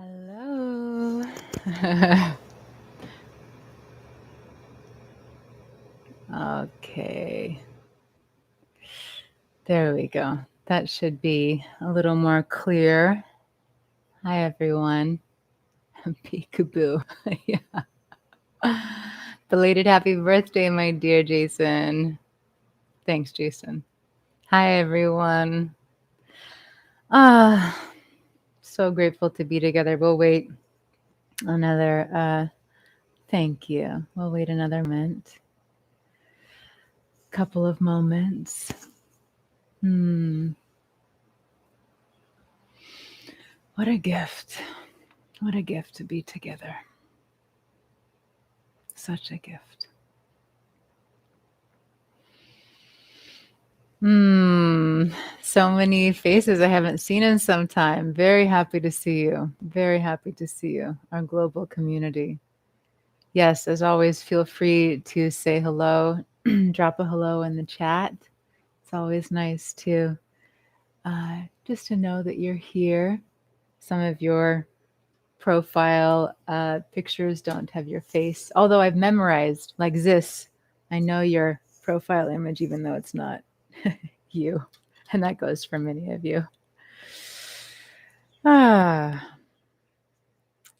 Hello. Okay. There we go. That should be a little more clear. Hi, everyone. Peekaboo. Yeah. Belated happy birthday, my dear Jason. Thanks, Jason. Hi, everyone. So grateful to be together. We'll wait another, thank you. We'll wait another moment. Couple of moments. What a gift. What a gift to be together. Such a gift. So many faces I haven't seen in some time. Very happy to see you. Very happy to see you, our global community. Yes, as always, feel free to say hello, drop a hello in the chat. It's always nice to just to know that you're here. Some of your profile pictures don't have your face, although I've memorized like this. I know your profile image, even though it's not you. And that goes for many of you.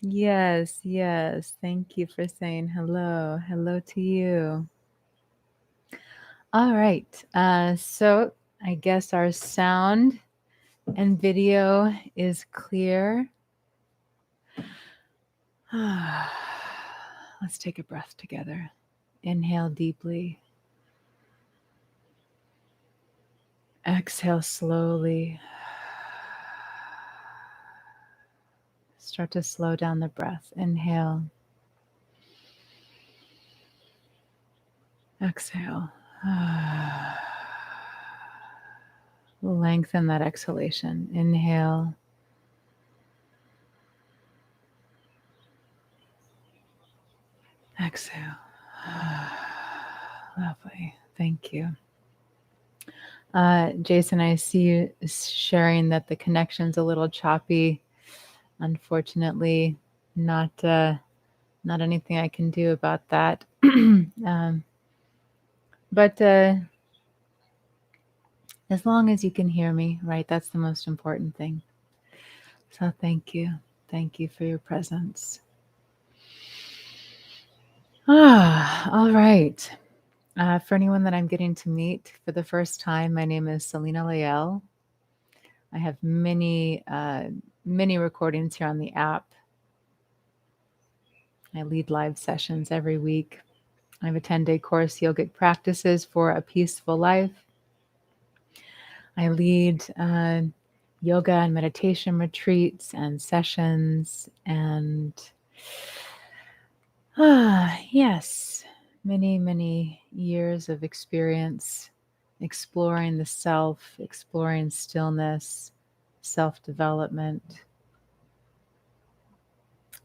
Yes, yes. Thank you for saying hello. Hello to you. All right. So I guess our sound and video is clear. Let's take a breath together. Inhale deeply. Exhale slowly. Start to slow down the breath. Inhale. Exhale. Lengthen that exhalation. Inhale. Exhale. Lovely. Thank you. Jason, I see you sharing that the connection's a little choppy. Unfortunately, not anything I can do about that. But as long as you can hear me, right, that's the most important thing. So thank you. Thank you for your presence. All right. For anyone that I'm getting to meet for the first time, my name is Selena Lael. I have many recordings here on the app. I lead live sessions every week. I have a 10-day course, Yogic Practices for a Peaceful Life. I lead yoga and meditation retreats and sessions and yes, many years of experience exploring the self, exploring stillness, self-development.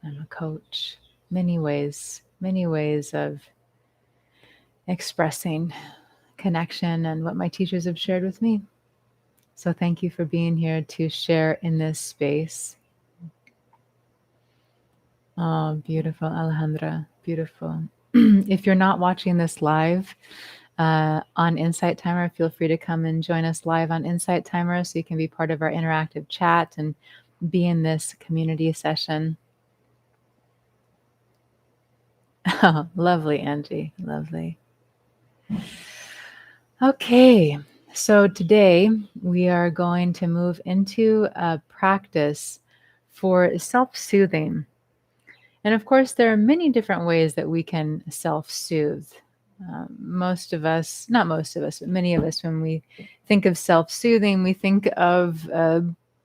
I'm a coach. Many ways of expressing connection and what my teachers have shared with me. So thank you for being here to share in this space. Oh, beautiful, Alejandra. Beautiful. If you're not watching this live on Insight Timer, feel free to come and join us live on Insight Timer so you can be part of our interactive chat and be in this community session. Oh, lovely, Angie. Lovely. Okay, so today we are going to move into a practice for self-soothing. And of course, there are many different ways that we can self-soothe. Most of us, not most of us, but many of us, when we think of self-soothing, we think of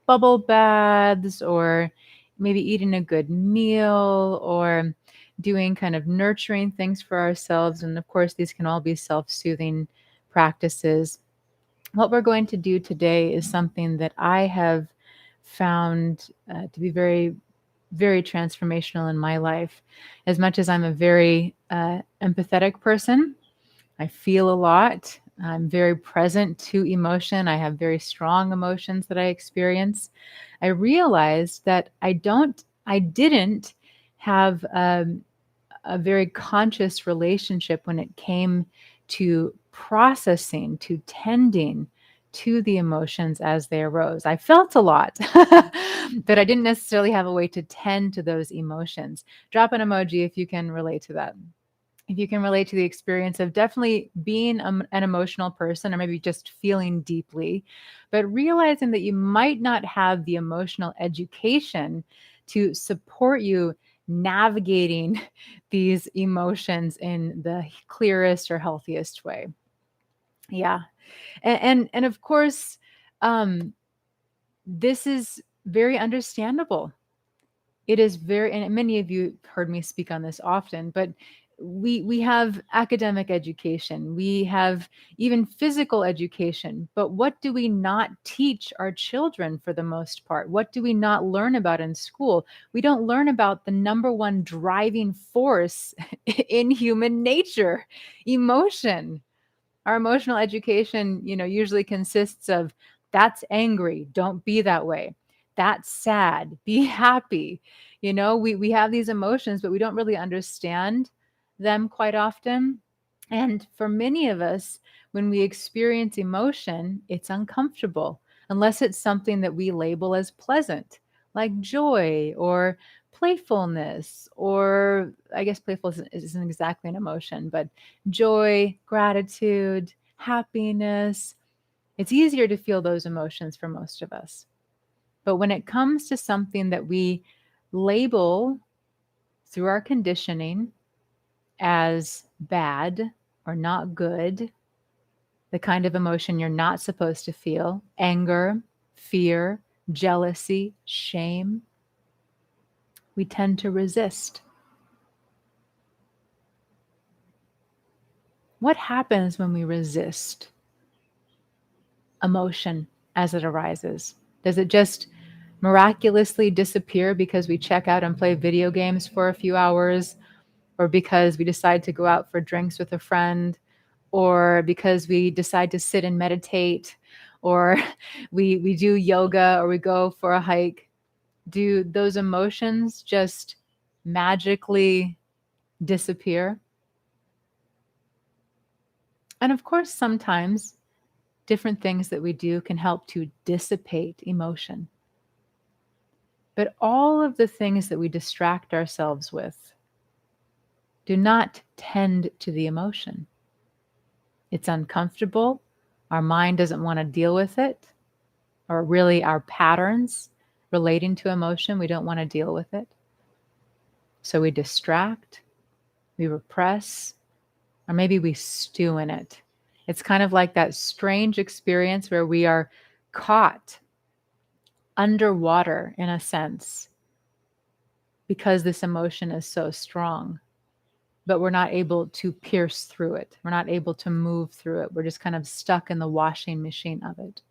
bubble baths or maybe eating a good meal or doing kind of nurturing things for ourselves. And of course, these can all be self-soothing practices. What we're going to do today is something that I have found to be very transformational in my life. As much as I'm a very empathetic person, I feel a lot. I'm very present to emotion. I have very strong emotions that I experience. I realized that I don't I didn't have a very conscious relationship when it came to processing, to tending to the emotions as they arose. I felt a lot, but I didn't necessarily have a way to tend to those emotions. Drop an emoji if you can relate to that. If you can relate to the experience of definitely being an emotional person or maybe just feeling deeply, but realizing that you might not have the emotional education to support you navigating these emotions in the clearest or healthiest way. Yeah. And of course, um, this is very understandable. It is very, and many of you heard me speak on this often, but we have academic education, we have even physical education, but what do we not teach our children for the most part? What do we not learn about in school? We don't learn about the number one driving force in human nature, emotion. Our emotional education, usually consists of that's angry, don't be that way. That's sad, be happy. We have these emotions, but we don't really understand them quite often. And for many of us, when we experience emotion, it's uncomfortable unless it's something that we label as pleasant, like joy or playfulness, or I guess playfulness isn't exactly an emotion, but joy, gratitude, happiness. It's easier to feel those emotions for most of us. But when it comes to something that we label through our conditioning as bad or not good, the kind of emotion you're not supposed to feel, anger, fear, jealousy, shame, we tend to resist. What happens when we resist emotion as it arises? Does it just miraculously disappear because we check out and play video games for a few hours, or because we decide to go out for drinks with a friend, or because we decide to sit and meditate, or we do yoga, or we go for a hike? Do those emotions just magically disappear? And of course, sometimes different things that we do can help to dissipate emotion. But all of the things that we distract ourselves with do not tend to the emotion. It's uncomfortable. Our mind doesn't want to deal with it, or really our patterns relating to emotion, we don't want to deal with it. So we distract, we repress, or maybe we stew in it. It's kind of like that strange experience where we are caught underwater in a sense because this emotion is so strong, but we're not able to pierce through it. We're not able to move through it. We're just kind of stuck in the washing machine of it.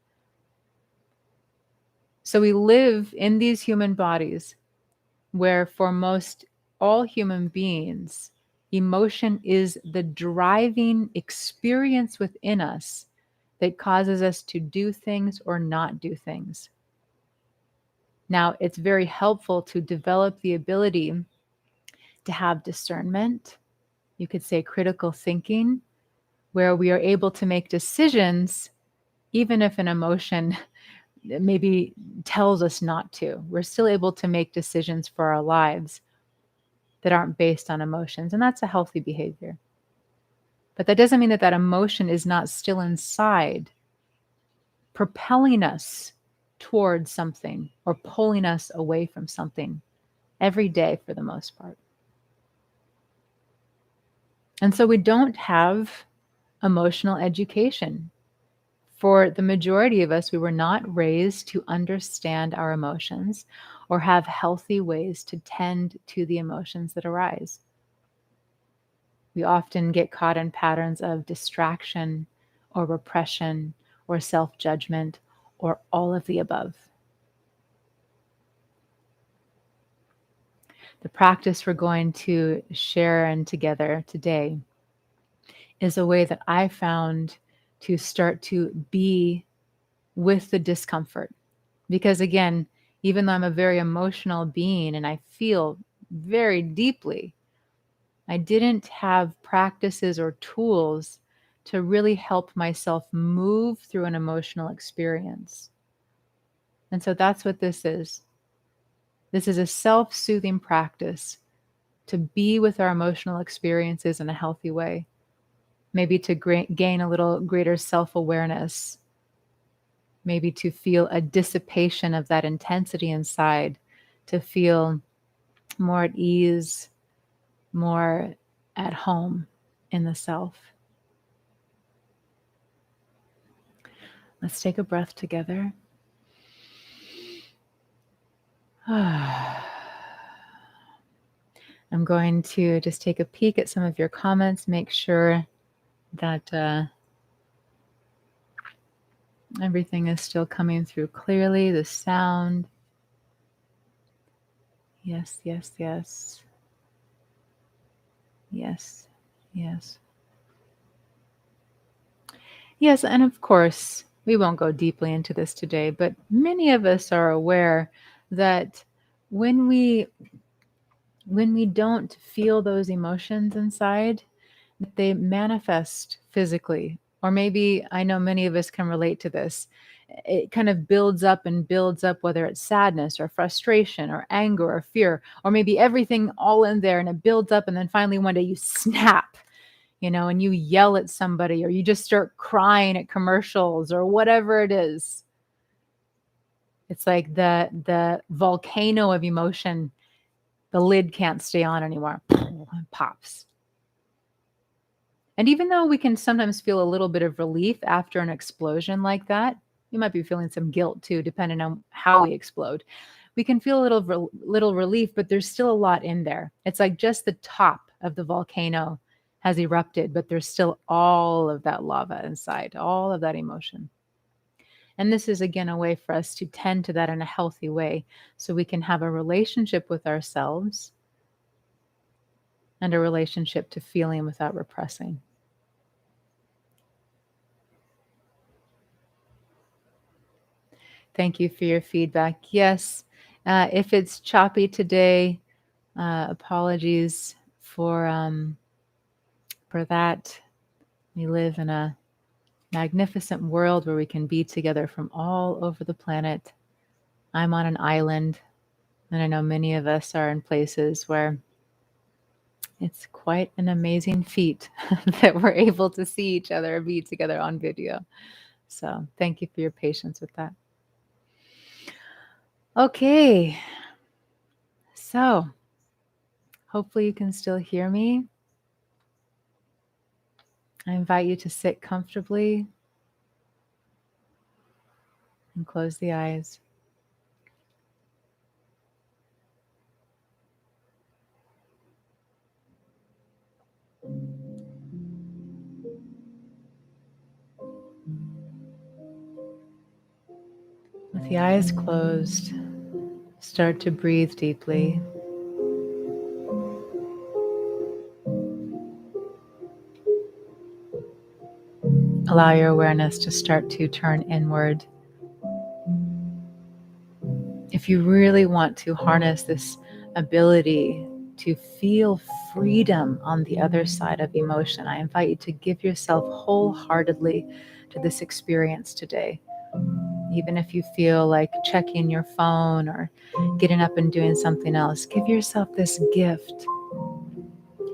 So we live in these human bodies where, for most all human beings, emotion is the driving experience within us that causes us to do things or not do things. Now, it's very helpful to develop the ability to have discernment, you could say critical thinking, where we are able to make decisions even if an emotion maybe tells us not to. We're still able to make decisions for our lives that aren't based on emotions, and that's a healthy behavior. But that doesn't mean that that emotion is not still inside, propelling us towards something or pulling us away from something every day for the most part. And so we don't have emotional education. For the majority of us, we were not raised to understand our emotions or have healthy ways to tend to the emotions that arise. We often get caught in patterns of distraction or repression or self-judgment or all of the above. The practice we're going to share and together today is a way that I found to start to be with the discomfort. Because again, Even though I'm a very emotional being and I feel very deeply, I didn't have practices or tools to really help myself move through an emotional experience. And so that's what this is. This is a self soothing practice to be with our emotional experiences in a healthy way, maybe to gain a little greater self awareness, maybe to feel a dissipation of that intensity inside, to feel more at ease, more at home in the self. Let's take a breath together. I'm going to just take a peek at some of your comments, make sure that everything is still coming through clearly, the sound. Yes, yes, yes. Yes, yes. Yes, and of course, we won't go deeply into this today, but many of us are aware that when we don't feel those emotions inside, that they manifest physically. Or maybe I know many of us can relate to this. It kind of builds up and builds up, whether it's sadness or frustration or anger or fear, or maybe everything all in there, and it builds up. And then finally, one day you snap, and you yell at somebody, or you just start crying at commercials or whatever it is. It's like the volcano of emotion, the lid can't stay on anymore. It pops. And even though we can sometimes feel a little bit of relief after an explosion like that, you might be feeling some guilt too, depending on how we explode. We can feel a little relief, but there's still a lot in there. It's like just the top of the volcano has erupted, but there's still all of that lava inside, all of that emotion. And this is again a way for us to tend to that in a healthy way, so we can have a relationship with ourselves and a relationship to feeling without repressing. Thank you for your feedback. Yes, if it's choppy today, apologies for that. We live in a magnificent world where we can be together from all over the planet. I'm on an island, and I know many of us are in places where it's quite an amazing feat that we're able to see each other, be together on video. So thank you for your patience with that. Okay, so hopefully you can still hear me. I invite you to sit comfortably and close the eyes. With the eyes closed, start to breathe deeply. Allow your awareness to start to turn inward. If you really want to harness this ability to feel freedom on the other side of emotion, I invite you to give yourself wholeheartedly to this experience today. Even if you feel like checking your phone or getting up and doing something else, give yourself this gift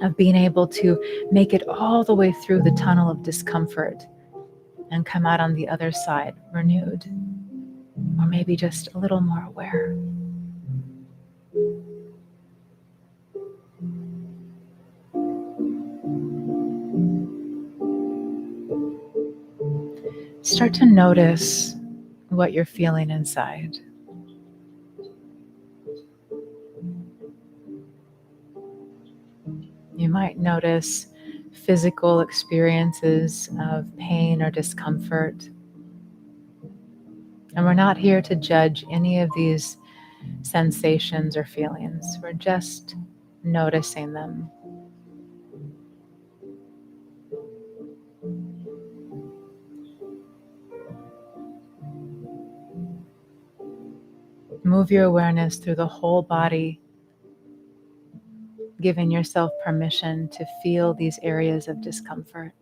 of being able to make it all the way through the tunnel of discomfort and come out on the other side renewed, or maybe just a little more aware. Start to notice what you're feeling inside. You might notice physical experiences of pain or discomfort. And we're not here to judge any of these sensations or feelings. We're just noticing them. Move your awareness through the whole body, giving yourself permission to feel these areas of discomfort.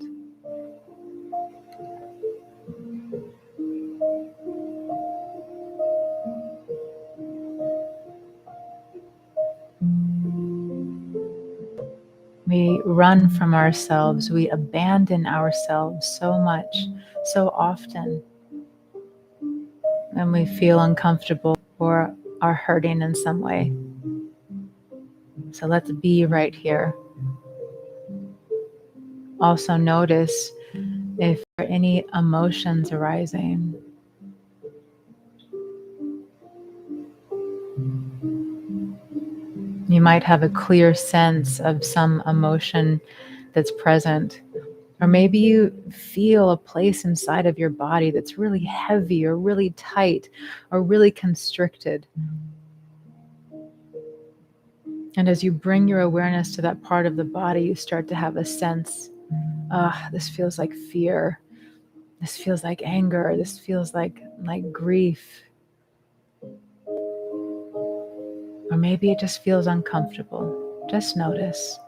We run from ourselves. We abandon ourselves so much, so often, when we feel uncomfortable or are hurting in some way. So let's be right here. Also notice if there are any emotions arising. You might have a clear sense of some emotion that's present. Or maybe you feel a place inside of your body that's really heavy or really tight or really constricted. And as you bring your awareness to that part of the body, you start to have a sense, this feels like fear. This feels like anger. This feels like grief. Or maybe it just feels uncomfortable. Just notice.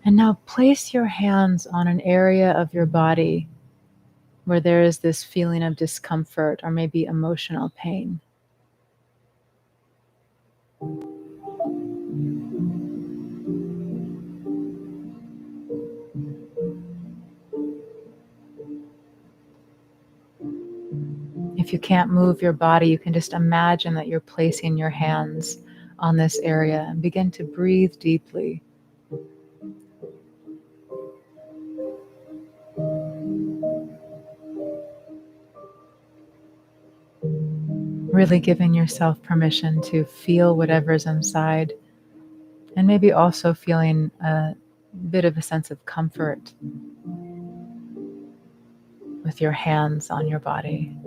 And now place your hands on an area of your body where there is this feeling of discomfort or maybe emotional pain. If you can't move your body, you can just imagine that you're placing your hands on this area and begin to breathe deeply. Really giving yourself permission to feel whatever's inside, and maybe also feeling a bit of a sense of comfort with your hands on your body.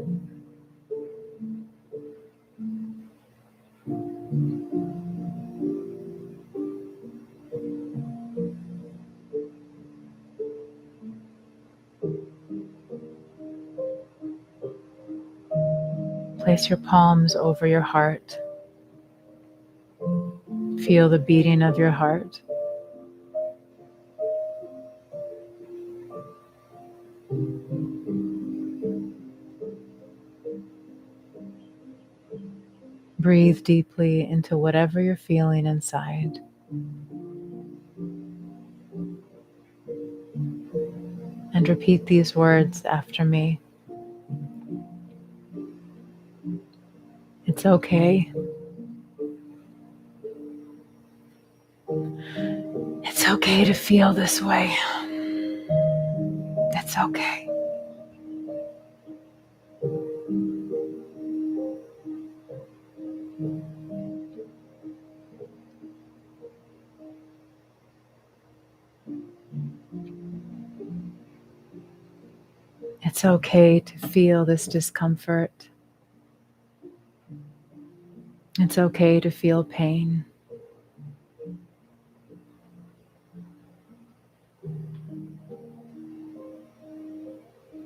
Place your palms over your heart. Feel the beating of your heart. Breathe deeply into whatever you're feeling inside. And repeat these words after me. It's okay. It's okay to feel this way. It's okay. It's okay to feel this discomfort. It's okay to feel pain.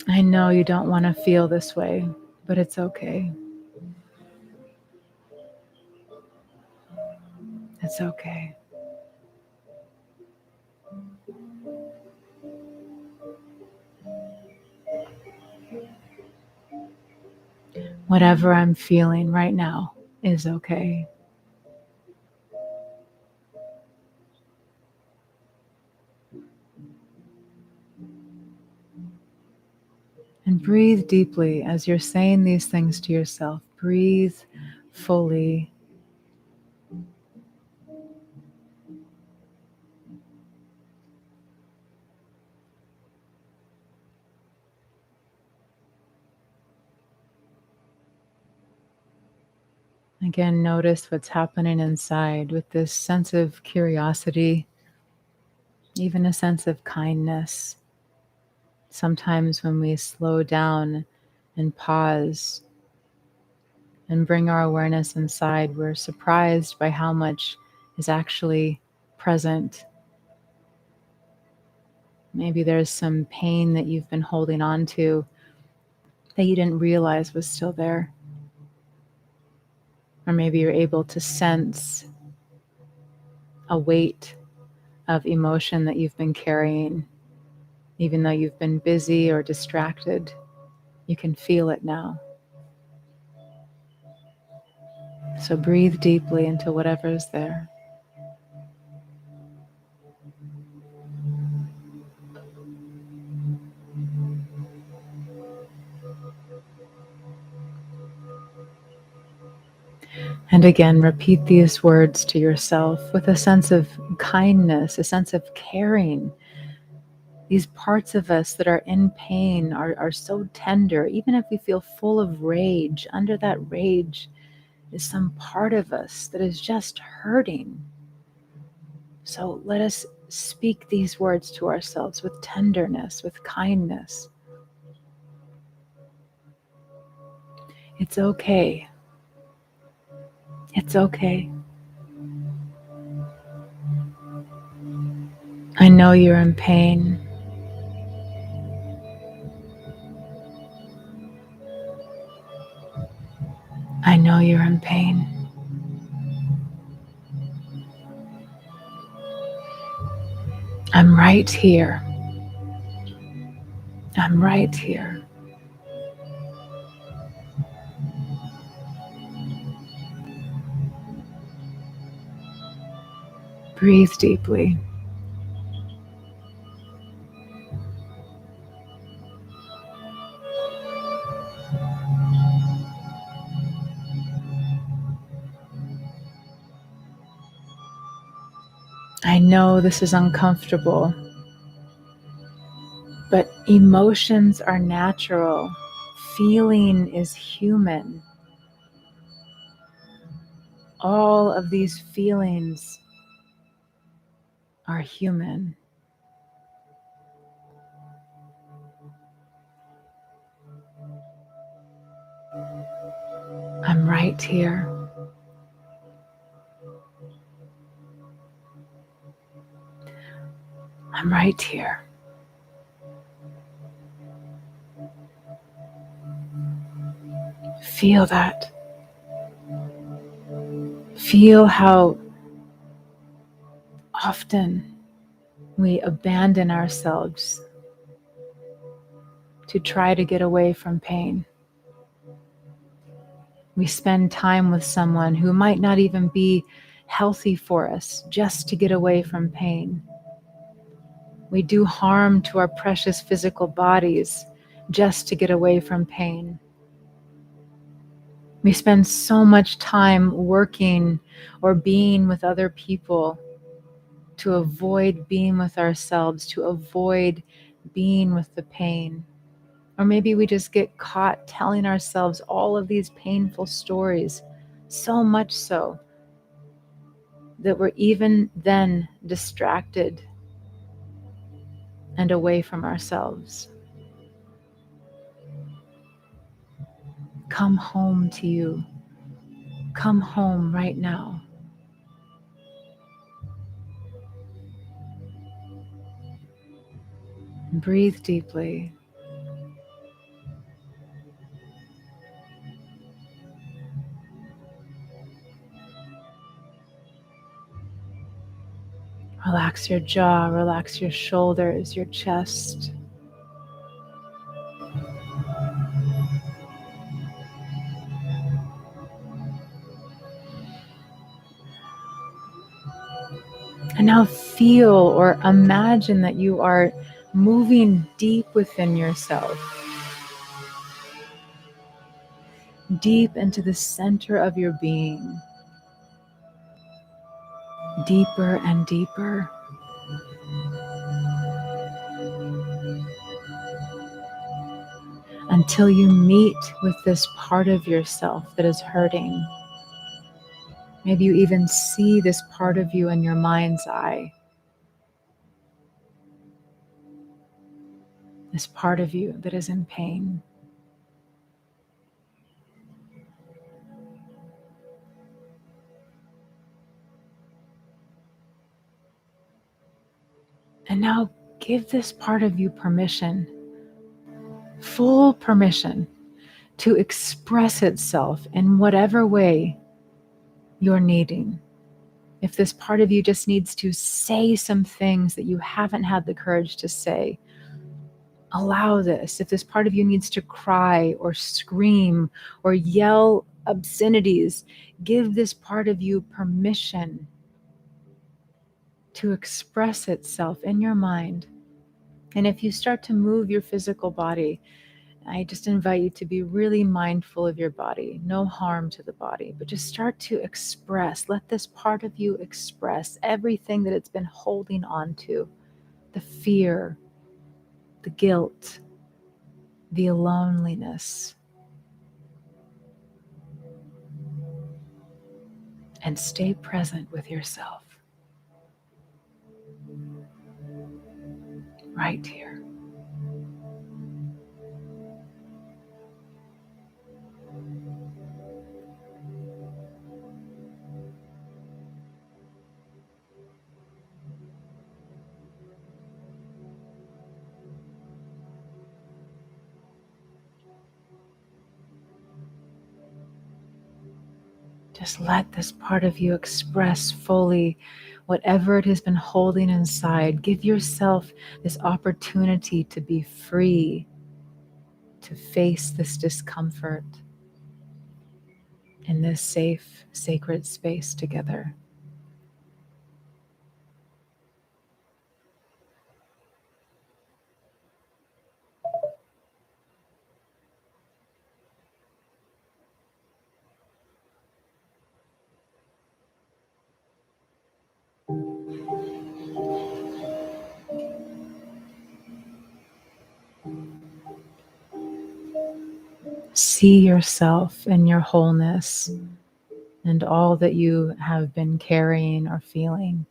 I know you don't want to feel this way, but it's okay. It's okay. Whatever I'm feeling right now is okay. And breathe deeply as you're saying these things to yourself. Breathe fully. Again, notice what's happening inside with this sense of curiosity, even a sense of kindness. Sometimes when we slow down and pause and bring our awareness inside, we're surprised by how much is actually present. Maybe there's some pain that you've been holding on to that you didn't realize was still there. Or maybe you're able to sense a weight of emotion that you've been carrying, even though you've been busy or distracted. You can feel it now. So breathe deeply into whatever's there. And again, repeat these words to yourself with a sense of kindness, a sense of caring. These parts of us that are in pain are so tender. Even if we feel full of rage, under that rage is some part of us that is just hurting. So let us speak these words to ourselves with tenderness, with kindness. It's okay. It's okay. I know you're in pain. I know you're in pain. I'm right here. I'm right here. Breathe deeply. I know this is uncomfortable, but emotions are natural. Feeling is human. All of these feelings are human. I'm right here. I'm right here. Feel that. Feel how often we abandon ourselves to try to get away from pain. We spend time with someone who might not even be healthy for us just to get away from pain. We do harm to our precious physical bodies just to get away from pain. We spend so much time working or being with other people to avoid being with ourselves, to avoid being with the pain. Or maybe we just get caught telling ourselves all of these painful stories, so much so that we're even then distracted and away from ourselves. Come home to you. Come home right now. Breathe deeply. Relax your jaw, relax your shoulders, your chest. And now feel or imagine that you are moving deep within yourself, deep into the center of your being, deeper and deeper. Until you meet with this part of yourself that is hurting. Maybe you even see this part of you in your mind's eye. This part of you that is in pain. now give this part of you permission, full permission, to express itself in whatever way you're needing. If this part of you just needs to say some things that you haven't had the courage to say, allow this. If this part of you needs to cry or scream or yell obscenities, give this part of you permission to express itself in your mind. And if you start to move your physical body, I just invite you to be really mindful of your body. No harm to the body, but just start to express. Let this part of you express everything that it's been holding on to. The fear, the guilt, the loneliness. And stay present with yourself. Right here. Just let this part of you express fully whatever it has been holding inside. Give yourself this opportunity to be free, to face this discomfort in this safe, sacred space together. See yourself in your wholeness and all that you have been carrying or feeling.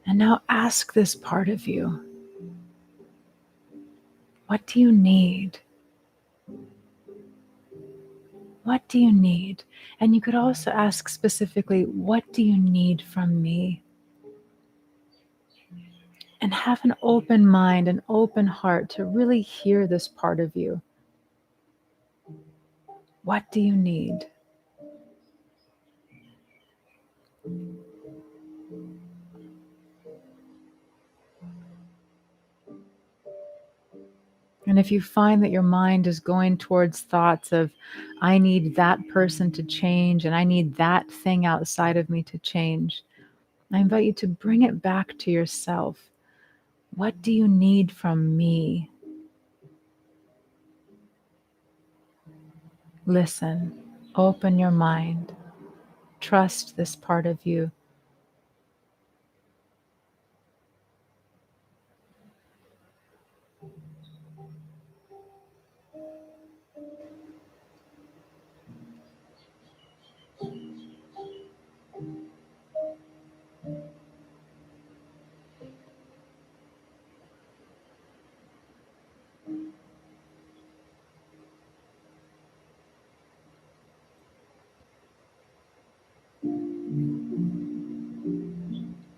And now ask this part of you, what do you need? What do you need? And you could also ask specifically, what do you need from me? And have an open mind, an open heart to really hear this part of you. What do you need? And if you find that your mind is going towards thoughts of, I need that person to change and I need that thing outside of me to change, I invite you to bring it back to yourself. What do you need from me? Listen, open your mind, trust this part of you.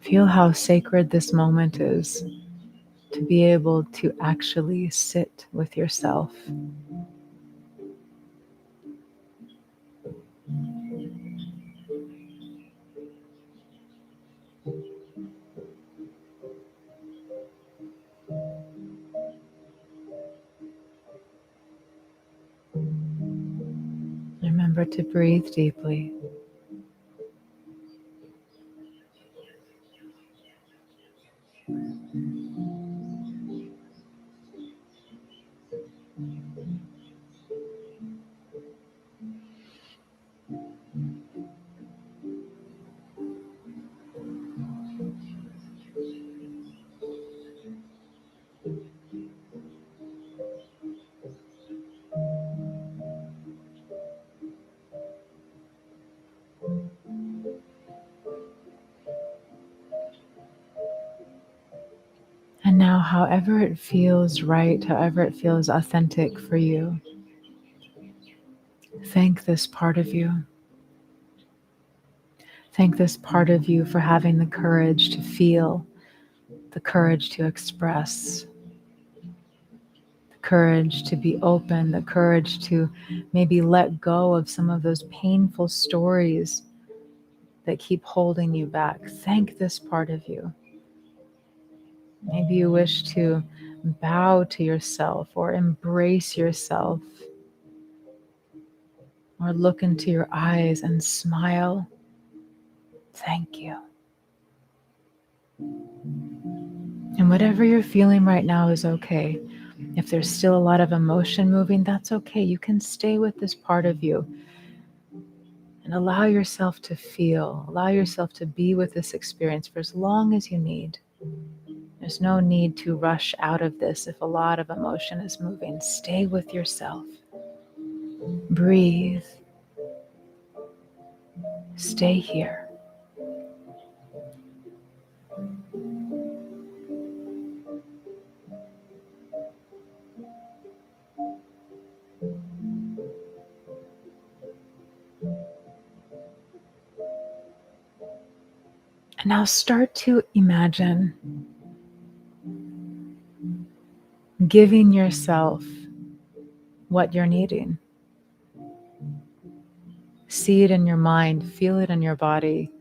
Feel how sacred this moment is to be able to actually sit with yourself. Remember to breathe deeply. And now, however it feels right, however it feels authentic for you, Thank this part of you. Thank this part of you for having the courage to feel, the courage to express, the courage to be open, the courage to maybe let go of some of those painful stories that keep holding you back. Thank this part of you. Maybe you wish to bow to yourself or embrace yourself or look into your eyes and smile. Thank you. And whatever you're feeling right now is okay. If there's still a lot of emotion moving, that's okay. You can stay with this part of you and allow yourself to feel, allow yourself to be with this experience for as long as you need. There's no need to rush out of this if a lot of emotion is moving. Stay with yourself. Breathe. Stay here. And now start to imagine giving yourself what you're needing. See it in your mind, feel it in your body,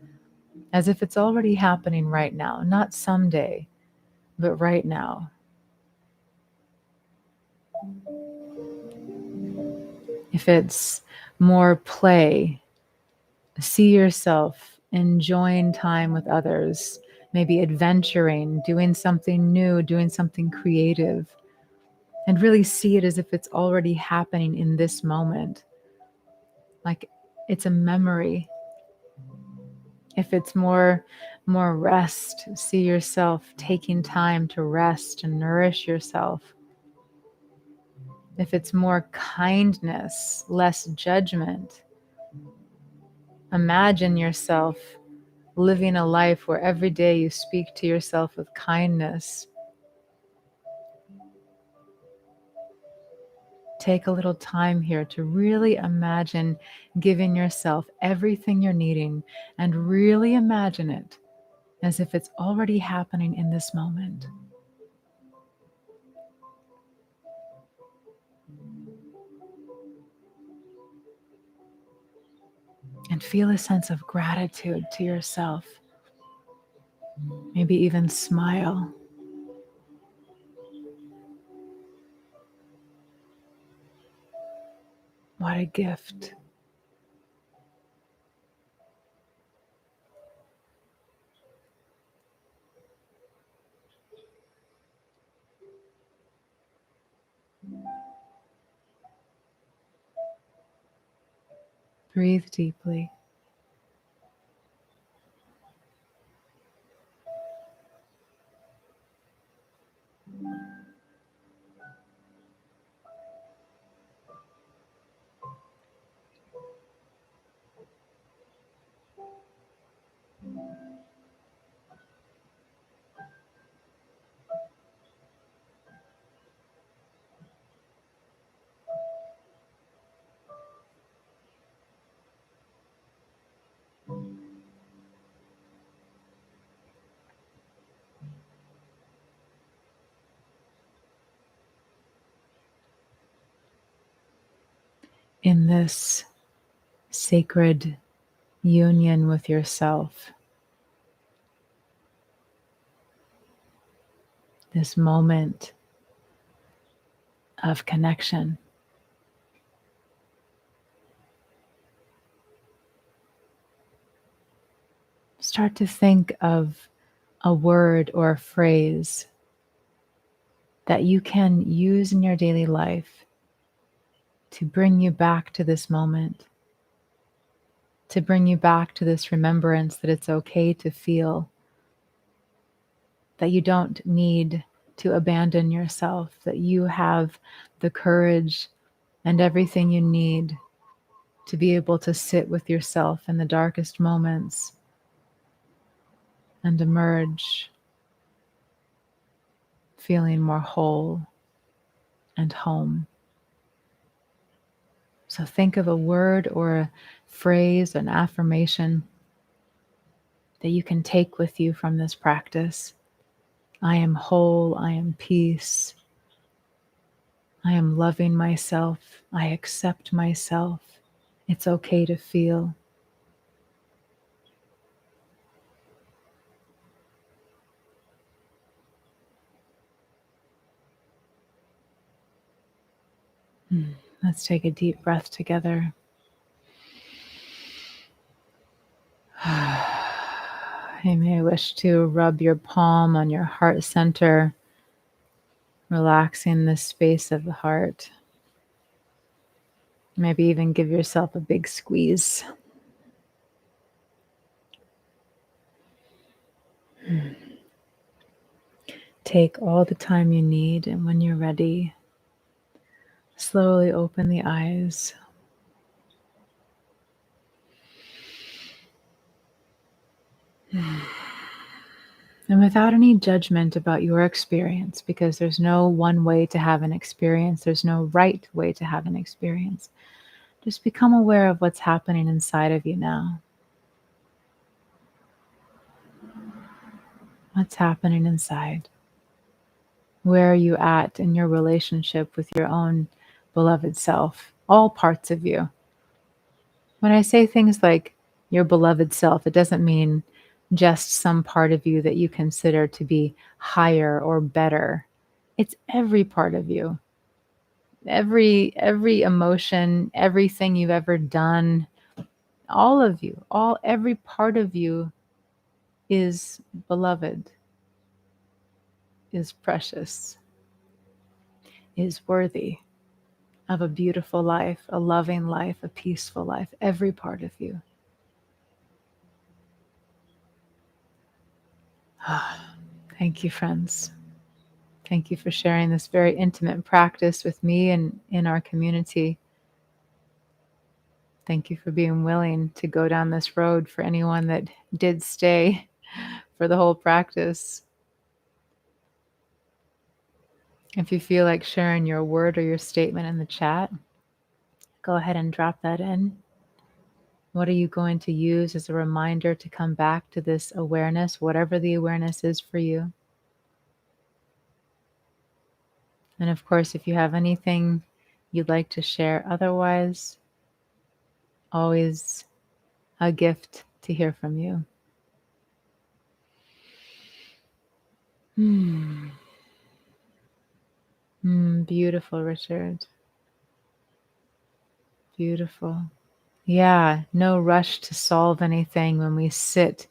as if it's already happening right now, not someday, but right now. If it's more play, see yourself enjoying time with others, maybe adventuring, doing something new, doing something creative, and really see it as if it's already happening in this moment. Like it's a memory. If it's more rest, see yourself taking time to rest and nourish yourself. If it's more kindness, less judgment, imagine yourself living a life where every day you speak to yourself with kindness. Take a little time here to really imagine giving yourself everything you're needing and really imagine it as if it's already happening in this moment. And feel a sense of gratitude to yourself. Maybe even smile. What a gift. Breathe deeply. In this sacred union with yourself, this moment of connection, start to think of a word or a phrase that you can use in your daily life to bring you back to this moment, to bring you back to this remembrance that it's okay to feel, that you don't need to abandon yourself, that you have the courage and everything you need to be able to sit with yourself in the darkest moments and emerge feeling more whole and home. So think of a word or a phrase, an affirmation that you can take with you from this practice. I am whole. I am peace. I am loving myself. I accept myself. It's okay to feel. Let's take a deep breath together. You may wish to rub your palm on your heart center, relaxing the space of the heart. Maybe even give yourself a big squeeze. Take all the time you need, and when you're ready, slowly open the eyes. And without any judgment about your experience, because there's no one way to have an experience, there's no right way to have an experience. Just become aware of what's happening inside of you now. What's happening inside? Where are you at in your relationship with your own beloved self? All parts of you. When I say things like your beloved self, it doesn't mean just some part of you that you consider to be higher or better. It's every part of you. Every emotion, everything you've ever done, all of you, every part of you is beloved, is precious, is worthy of a beautiful life, a loving life, a peaceful life, every part of you. Thank you, friends. Thank you for sharing this very intimate practice with me and in our community. Thank you for being willing to go down this road for anyone that did stay for the whole practice. If you feel like sharing your word or your statement in the chat, go ahead and drop that in. What are you going to use as a reminder to come back to this awareness, whatever the awareness is for you? And of course, if you have anything you'd like to share otherwise, always a gift to hear from you. Beautiful, Richard. Beautiful. Yeah, no rush to solve anything when we sit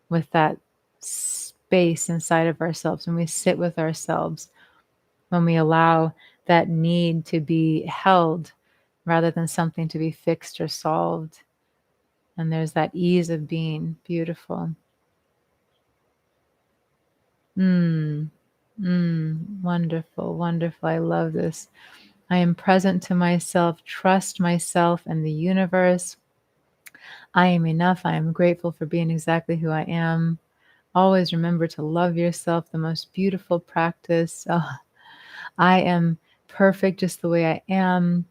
with that space inside of ourselves, when we sit with ourselves, when we allow that need to be held rather than something to be fixed or solved. And there's that ease of being. Beautiful. Wonderful, wonderful. I love this. I am present to myself, trust myself and the universe. I am enough. I am grateful for being exactly who I am. Always remember to love yourself, the most beautiful practice. Oh, I am perfect just the way I am.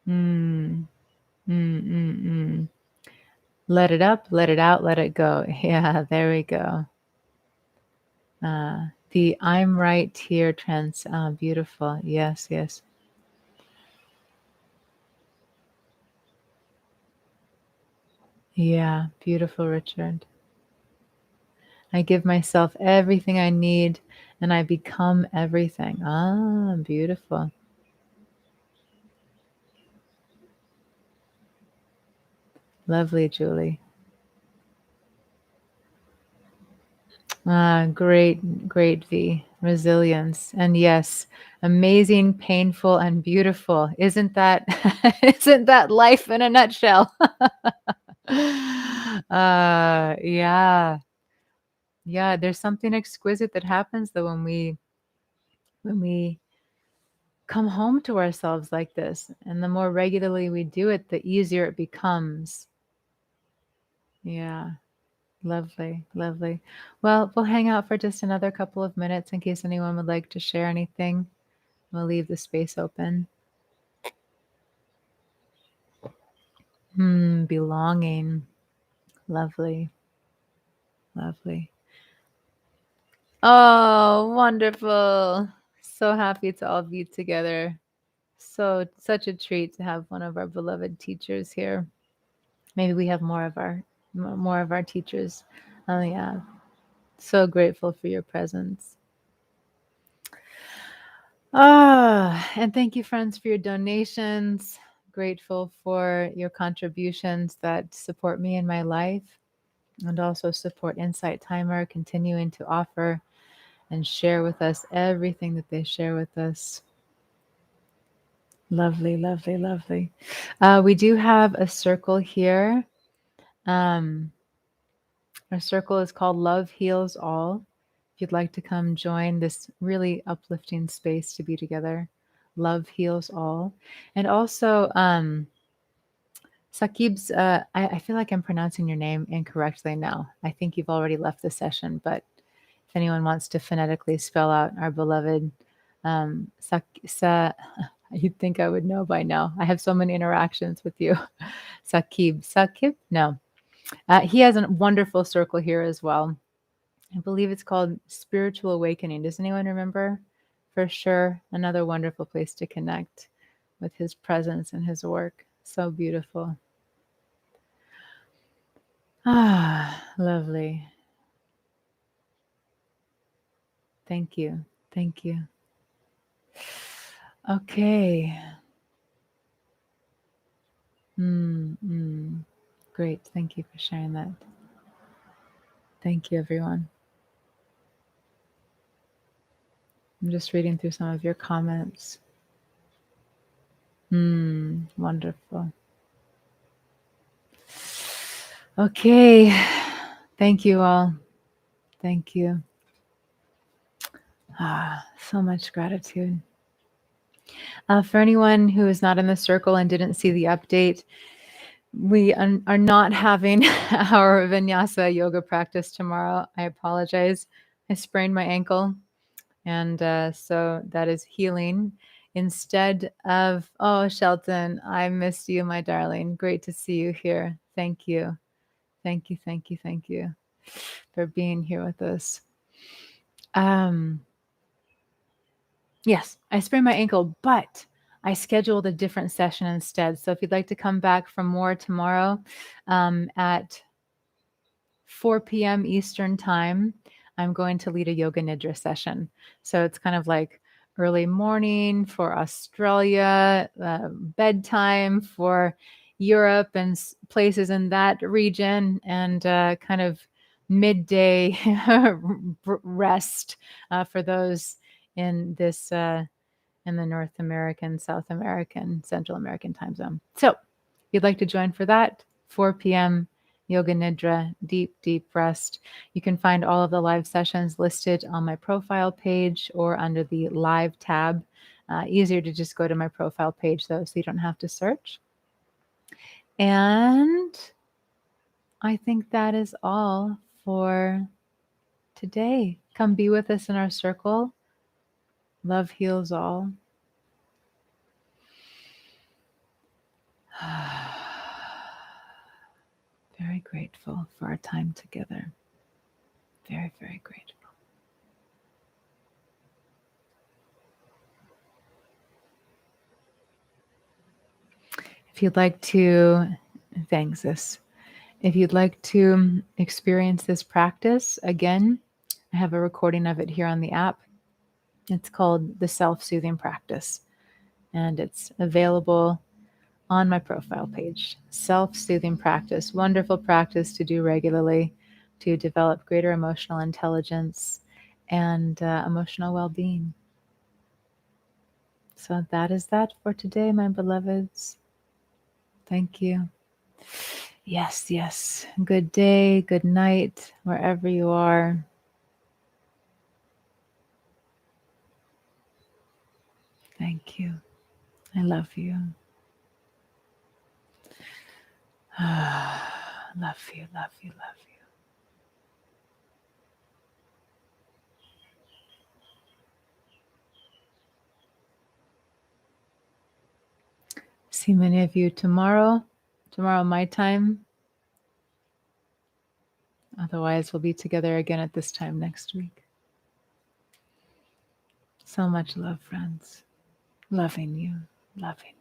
Mm, mm, mm, mm. Let it up, let it out, let it go. Yeah, there we go. The I'm right here beautiful. Yes, yes. Yeah, beautiful, Richard. I give myself everything I need and I become everything. Beautiful. Lovely, Julie. Great, great V. Resilience. And yes, amazing, painful, and beautiful. Isn't that isn't that life in a nutshell? Yeah. Yeah, there's something exquisite that happens though when we come home to ourselves like this. And the more regularly we do it, the easier it becomes. Yeah. Lovely, lovely. Well, we'll hang out for just another couple of minutes in case anyone would like to share anything. We'll leave the space open. Belonging. Lovely. Lovely. Oh, wonderful. So happy to all be together. So, such a treat to have one of our beloved teachers here. Maybe we have more of our teachers. Oh yeah. So grateful for your presence. And thank you, friends, for your donations. Grateful for your contributions that support me in my life and also support Insight Timer continuing to offer and share with us everything that they share with us. Lovely, lovely, lovely. We do have a circle here. Our circle is called Love Heals All. If you'd like to come join this really uplifting space to be together, Love Heals All. And also, Saqib's, I feel like I'm pronouncing your name incorrectly now. I think you've already left the session, but if anyone wants to phonetically spell out our beloved you'd think I would know by now. I have so many interactions with you. Saqib? No. He has a wonderful circle here as well. I believe it's called Spiritual Awakening. Does anyone remember? For sure, another wonderful place to connect with his presence and his work. So beautiful. Lovely. Thank you. Thank you. Okay. Great. Thank you for sharing that. Thank you, everyone. I'm just reading through some of your comments. Wonderful. Okay. Thank you all. Thank you. So much gratitude. For anyone who is not in the circle and didn't see the update, we are not having our vinyasa yoga practice tomorrow. I apologize. I sprained my ankle, and so that is healing. Instead of, oh, Shelton, I missed you, my darling. Great to see you here. Thank you. Thank you, thank you, thank you for being here with us. Yes, I sprained my ankle, but I scheduled a different session instead. So if you'd like to come back for more tomorrow at 4 p.m. Eastern time, I'm going to lead a yoga nidra session. So it's kind of like early morning for Australia, bedtime for Europe and places in that region, and kind of midday rest for those in this in the North American, South American, Central American time zone. So if you'd like to join for that, 4 p.m. Yoga Nidra, deep rest. You can find all of the live sessions listed on my profile page or under the live tab. Easier to just go to my profile page though, so you don't have to search. And I think that is all for today. Come be with us in our circle. Love heals all. Very grateful for our time together. Very, very grateful. If you'd like to, thanks this. If you'd like to experience this practice again, I have a recording of it here on the app. It's called the Self-Soothing Practice, and it's available on my profile page. Self-Soothing Practice, wonderful practice to do regularly to develop greater emotional intelligence and emotional well-being. So that is that for today, my beloveds. Thank you. Yes. Good day, good night, wherever you are. Thank you. I love you. Love you, love you, love you. See many of you tomorrow. tomorrow, my time. Otherwise, we'll be together again at this time next week. So much love, friends. Loving you. Loving you.